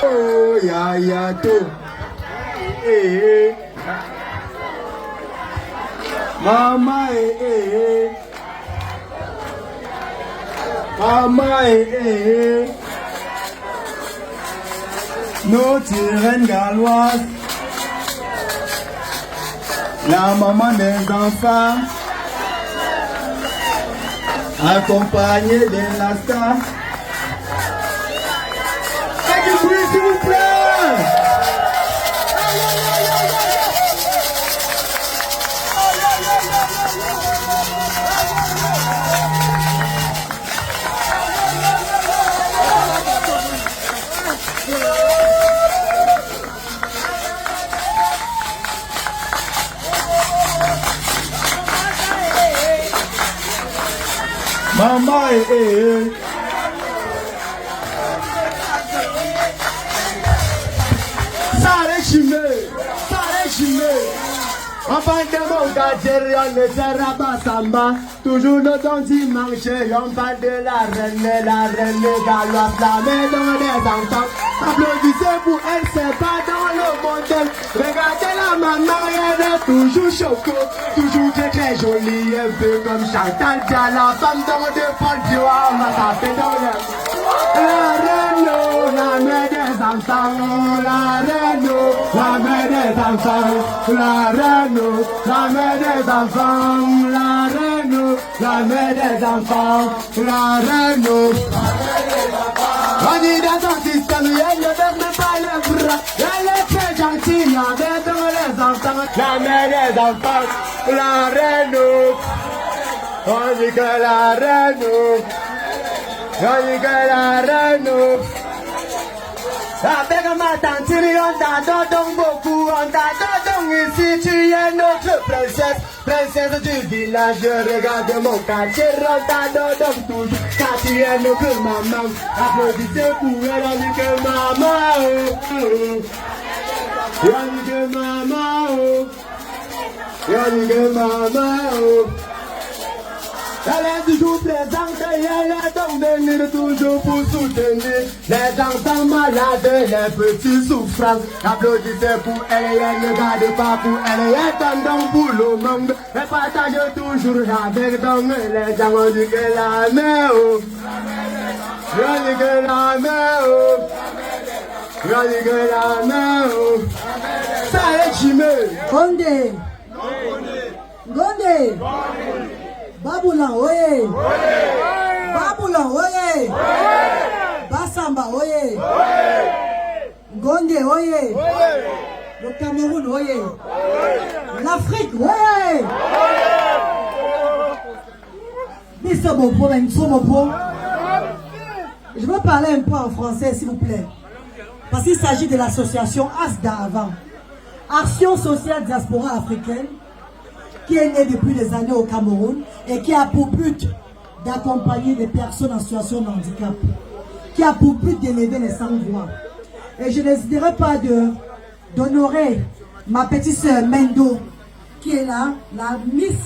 Oh, ya, ya, to. Eh, Mama, Mama, nos sirènes galloises, la maman des enfants, accompagnée de la star. Faites du bruit, s'il vous plaît. Maman, ça les chimés. Enfin, de mon gardien, ne sera pas samba. Toujours le temps dimanche, on parle de la reine galloise, la maison des enfants. Applaudissez pour elle, c'est pas dans le monde. Regardez la maman, elle est toujours choco, toujours très jolie, un peu comme Chantal Dia, la femme dans le Paul Dioua, on va taper dans le... La reine, la mère des enfants, la reine, la mère des enfants, la reine, la mère des enfants, la reine, la mère des enfants, la reine. On dit dans son système, elle ne donne pas le bras, elle est très gentille avec les enfants, la mère des enfants, la reine. On dit que la reine, on dit que la reine. Avec ma tante, on t'adore beaucoup, on t'adore ici, tu es notre princesse, princesse du village. Regarde mon quartier, on t'adore toujours, car tu es notre maman. Applaudissez pour elle, on dit que maman, on dit que maman, on dit que maman. Elle est toujours présente et elle est donc venue toujours pour soutenir les enfants malades, les petits souffrants. Applaudissez pour elle et elle ne garde pas pour elle. Elle est un don pour le monde. Elle partage toujours avec donc les gens. On dit que la mère, on dit que la mère, on dit que la mère, ça est chimé. Gondé, Gondé. Baboulan, oye! Baboulan, oye! Bassamba, oye! Gondé, oye! Le Cameroun, oye! L'Afrique, oye! Je veux parler un peu en français, s'il vous plaît. Parce qu'il s'agit de l'association ASDA avant. Action sociale diaspora africaine, qui est née depuis des années au Cameroun et qui a pour but d'accompagner des personnes en situation de handicap, qui a pour but d'élever les sans-voix. Et je n'hésiterai pas d'honorer ma petite sœur Mendo, qui est là, la Miss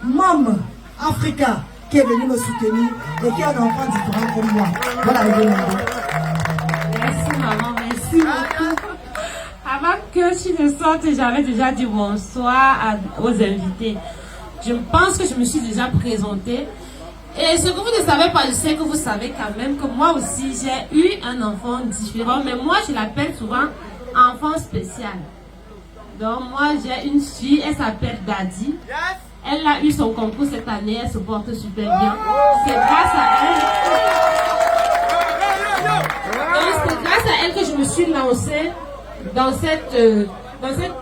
Mom Africa, qui est venue me soutenir et qui a un enfant différent comme moi. Voilà, Mendo. Merci maman, merci beaucoup. Avant que je ne sorte, j'avais déjà dit bonsoir aux invités. Je pense que je me suis déjà présentée. Et ce que vous ne savez pas, je sais que vous savez quand même que moi aussi, j'ai eu un enfant différent. Mais moi, je l'appelle souvent enfant spécial. Donc moi, j'ai une fille, elle s'appelle Daddy. Elle a eu son concours cette année, elle se porte super bien. C'est grâce à elle. C'est grâce à elle que je me suis lancée dans cette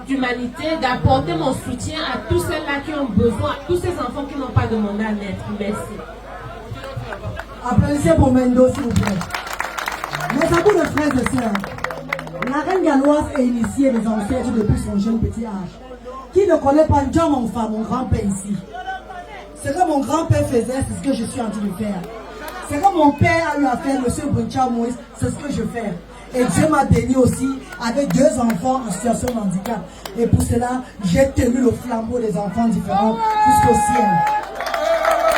humanité, d'apporter mon soutien à tous ceux-là qui ont besoin, à tous ces enfants qui n'ont pas demandé à naître. Merci. Applaudissez pour Mendo, s'il vous plaît. Mes amis de frères et sœurs, la reine galloise a initié les ancêtres depuis son jeune petit âge. Qui ne connaît pas John, mon grand-père ici? Ce que mon grand-père faisait, c'est ce que je suis en train de faire. Ce que mon père a eu à faire, M. Brunchao Moïse, c'est ce que je fais. Et Dieu m'a béni aussi avec 2 enfants en situation de handicap. Et pour cela, j'ai tenu le flambeau des enfants différents jusqu'au ciel.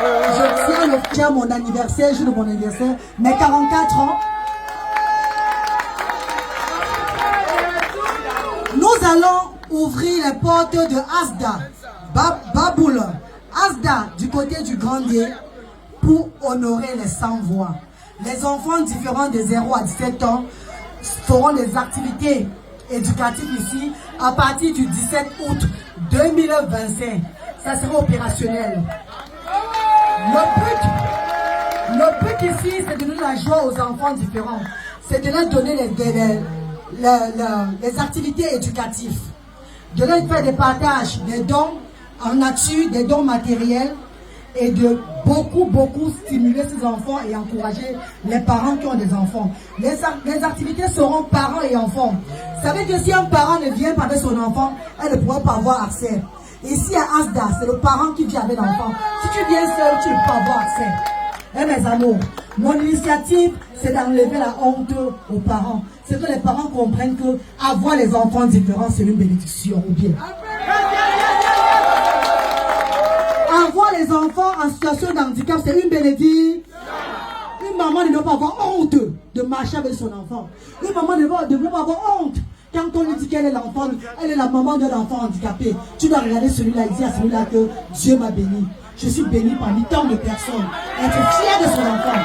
Je tiens mon anniversaire, jour de mon anniversaire, mes 44 ans. Nous allons ouvrir les portes de Asda, Baboul, Asda du côté du Grandier pour honorer les sans-voix. Les enfants différents de 0 à 17 ans feront des activités éducatives ici à partir du 17 août 2025. Ça sera opérationnel. Le but ici, c'est de donner la joie aux enfants différents. C'est de leur donner les activités éducatives. De leur faire des partages, des dons en nature, des dons matériels et de beaucoup stimuler ces enfants et encourager les parents qui ont des enfants. Les activités seront parents et enfants. Vous savez que si un parent ne vient pas avec son enfant, elle ne pourra pas avoir accès. Ici à Asda, c'est le parent qui vient avec l'enfant. Si tu viens seul, tu ne peux pas avoir accès. Eh mes amours, mon initiative, c'est d'enlever la honte aux parents. C'est que les parents comprennent que avoir les enfants différents, c'est une bénédiction ou bien. Avoir les enfants en situation de handicap, c'est une bénédiction. Une maman ne doit pas avoir honte de marcher avec son enfant. Une maman ne doit pas avoir honte. Quand on lui dit qu'elle est l'enfant, elle est la maman de l'enfant handicapé. Tu dois regarder celui-là et dire à celui-là que Dieu m'a béni. Je suis béni parmi tant de personnes. Être fier de son enfant.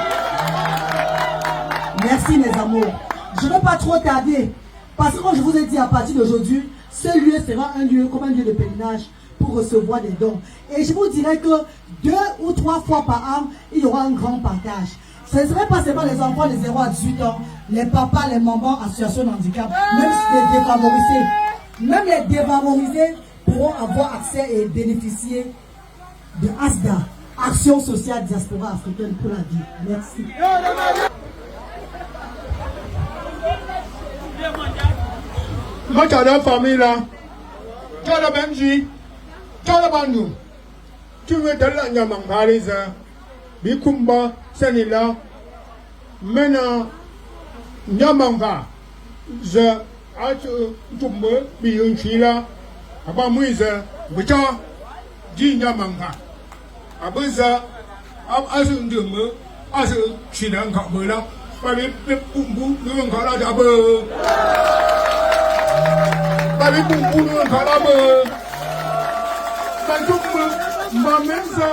Merci mes amours. Je ne vais pas trop tarder. Parce que comme je vous ai dit à partir d'aujourd'hui, ce lieu sera un lieu comme un lieu de pèlerinage pour recevoir des dons. Et je vous dirais que 2 ou 3 fois par an, il y aura un grand partage. Ce ne serait pas seulement les enfants de 0 à 18 ans, les papas, les mamans en situation de handicap, même les défavorisés. Même les défavorisés pourront avoir accès et bénéficier de ASDA, Action Sociale Diaspora Africaine pour la vie. Merci. Moi, tu as la famille là. Tu as la Benji. Tu as la Bandou. Tu veux te la Nyamang Parisa. Bikumba, Senila. Maintenant, Nyamanga. Je Tumbe, Biyunchila. Aba Muiza. Bita. Di Nyamanga. Abuza. Asu Ndumbe. Asu Chinanga Bula. Bali Pumbu, Nungala Dabu. Bali Pumbu, Nungala Dabu. Bantumbu, Mamensa.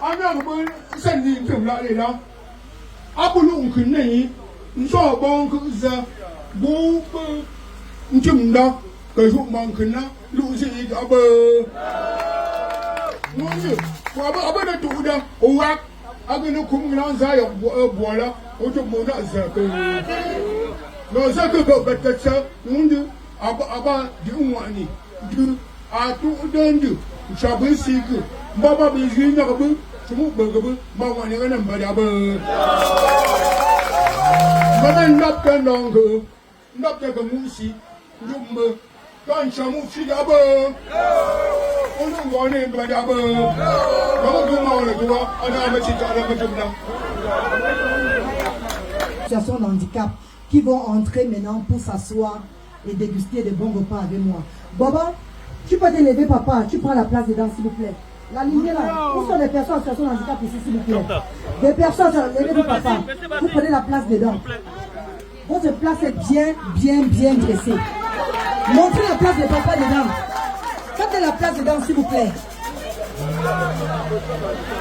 Anang sending to Lalila. Apulung Kuni, Nso Bonkuza, Boop, Njumda, Kajumankana, losing it above. Abana Tuda, Owak, Agano Kumunanza, Bola, Otomona Zaka. No Zaka, but that's a Mundu, Abba, Dumani, do Atu Dandu, Shabu Siku, Baba Bizina. Mama ni kan berapa? Mana nak kan orang nak ke musi, jumpa kan kamu siapa? Orang mana berapa? Kamu tu mau lagi apa? Ada macam cara macam mana? Situation de handicap qui vont entrer maintenant pour s'asseoir et déguster de bons repas avec moi. Baba, tu peux te lever, papa. Tu prends la place dedans, s'il vous plaît. La ligne là, où sont les personnes en situation de handicap ici, s'il vous plaît? Des personnes, levez-vous, papa. Vous prenez la place dedans. Votre place est bien dressée. Montrez la place de papa dedans. Faites la place dedans, s'il vous plaît.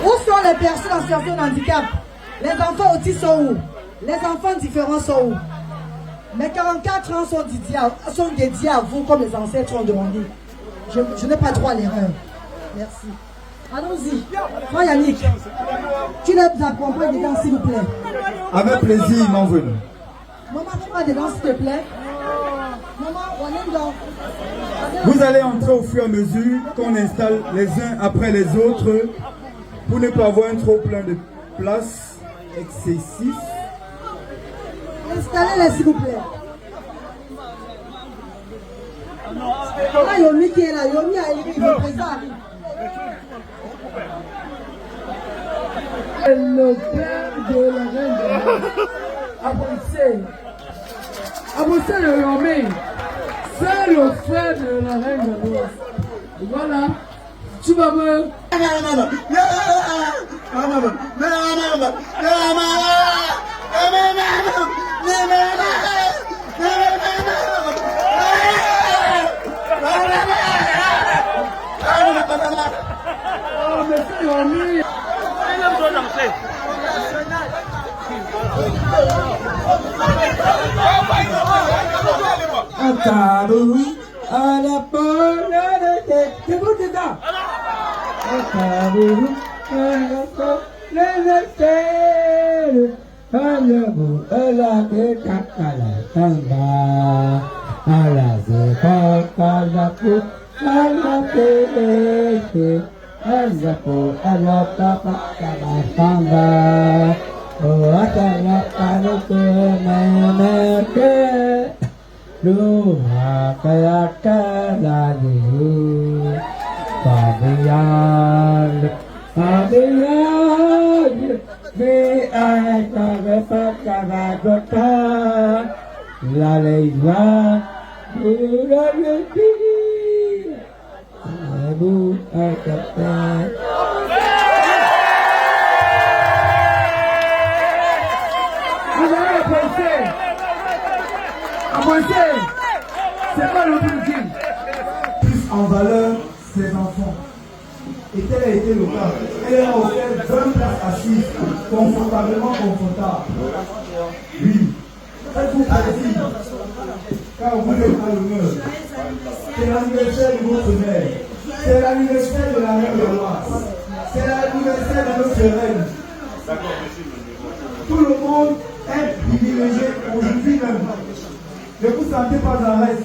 Où sont les personnes en situation de handicap? Les enfants autistes sont où? Les enfants différents sont où? Mes 44 ans sont dédiés à vous comme les ancêtres ont demandé. Je n'ai pas droit à l'erreur. Merci. Allons-y. Frère Yannick, tu les accompagnes dedans, s'il vous plaît. Avec plaisir, m'en venez. Maman, tu vas dedans, s'il te plaît. Maman, on est dedans. Vous allez entrer au fur et à mesure qu'on installe les uns après les autres pour ne pas avoir un trop plein de place excessif. Installez-les, s'il vous plaît. Là, Yomi qui est là. Yomi a écrit le président. Le père de la reine Aboussé le Yomi, c'est le frère de la reine de l'Ouest. Voilà. Tu vas me... Oh, mais c'est dormi. Akabu, à la porte de tête. C'est bon, c'est ça. Akabu, à la porte de tête. Alabu, ala ke kakala tamba. Ala ke kakala ku, ala ke alapu, ala papa kala tamba. Oh, akala kala ke meneke. Luha kaya kala di. Pabiyal, pabiyal. Be I have a Canada, La Leila, Uraliti, Abu Akata. Vous avez apprécié, c'est pas le plus Plus en valeur ses enfants. Et tel a été le cas. Elle a offert 20 places assises, confortablement confortables. Oui. Faites-vous plaisir, car vous êtes à l'honneur. C'est l'anniversaire de votre mère. C'est l'anniversaire de la reine de l'Oise. C'est l'anniversaire de notre reine. Tout le monde est privilégié aujourd'hui même. Ne vous sentez pas à l'aise.